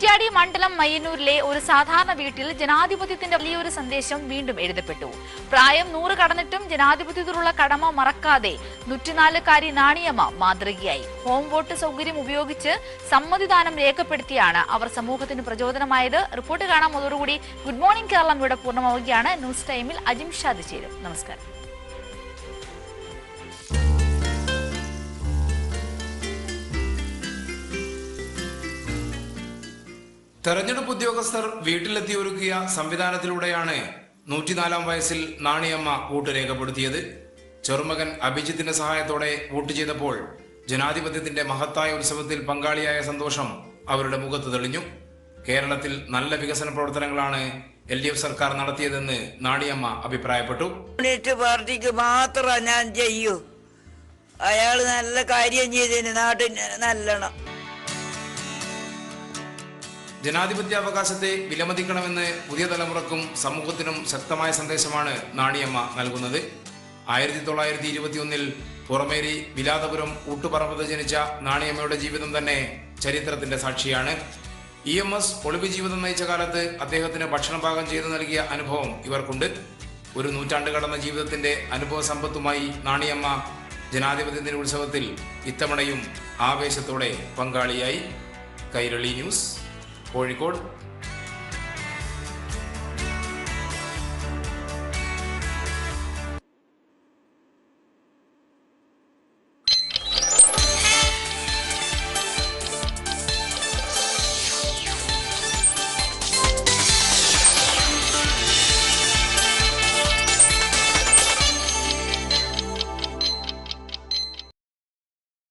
കുറ്റ്യാടി മണ്ഡലം മയ്യന്നൂരിലെ ഒരു സാധാരണ വീട്ടിൽ ജനാധിപത്യത്തിന്റെ വലിയൊരു സന്ദേശം വീണ്ടും എഴുതപ്പെട്ടു. പ്രായം 100 കടന്നിട്ടും ജനാധിപത്യത്തിലുള്ള കടമ മറക്കാതെ 104-കാരി നാണിയമ്മ മാതൃകയായി. ഹോം വോട്ട് സൗകര്യം ഉപയോഗിച്ച് സമ്മതിദാനം രേഖപ്പെടുത്തിയാണ് അവർ സമൂഹത്തിന് പ്രചോദനമായത്. റിപ്പോർട്ട് കാണാം. അതോടുകൂടി ഗുഡ് മോർണിംഗ് കേരളം ഇവിടെ പൂർണ്ണമാവുകയാണ്. ന്യൂസ് ടൈമിൽ അജിം ഷാദ് ചേരും. നമസ്കാരം. തെരഞ്ഞെടുപ്പ് ഉദ്യോഗസ്ഥർ വീട്ടിലെത്തി ഒരുക്കിയ സംവിധാനത്തിലൂടെയാണ് 104-ാം വയസ്സിൽ നാണിയമ്മ വോട്ട് രേഖപ്പെടുത്തിയത്. ചെറുമകൻ അഭിജിത്തിന്റെ സഹായത്തോടെ വോട്ട് ചെയ്തപ്പോൾ ജനാധിപത്യത്തിന്റെ മഹത്തായ ഉത്സവത്തിൽ പങ്കാളിയായ സന്തോഷം അവരുടെ മുഖത്ത് തെളിഞ്ഞു. കേരളത്തിൽ നല്ല വികസന പ്രവർത്തനങ്ങളാണ് LDF സർക്കാർ നടത്തിയതെന്ന് നാണിയമ്മ അഭിപ്രായപ്പെട്ടു. പാർട്ടിക്ക് മാത്രം ഞാൻ ചെയ്യൂ. അയാള് നല്ല കാര്യം ചെയ്തതിന് നാട്ടിന് നല്ലോണം. ജനാധിപത്യാവകാശത്തെ വിലമതിക്കണമെന്ന് പുതിയ തലമുറക്കും സമൂഹത്തിനും ശക്തമായ സന്ദേശമാണ് നാണിയമ്മ നൽകുന്നത്. 1921 പുറമേരി വിലാതപുരം ഊട്ടുപറമ്പത്ത് ജനിച്ച നാണിയമ്മയുടെ ജീവിതം തന്നെ ചരിത്രത്തിന്റെ സാക്ഷിയാണ്. EMS ഒളിവ് ജീവിതം നയിച്ച കാലത്ത് അദ്ദേഹത്തിന് ഭക്ഷണം പാകം ചെയ്തു നൽകിയ അനുഭവം ഇവർക്കുണ്ട്. ഒരു നൂറ്റാണ്ട് കടന്ന ജീവിതത്തിന്റെ അനുഭവ സമ്പത്തുമായി നാണിയമ്മ ജനാധിപത്യത്തിന്റെ ഉത്സവത്തിൽ ഇത്തവണയും ആവേശത്തോടെ പങ്കാളിയായി. കൈരളി ന്യൂസ്, കോഴിക്കോട്.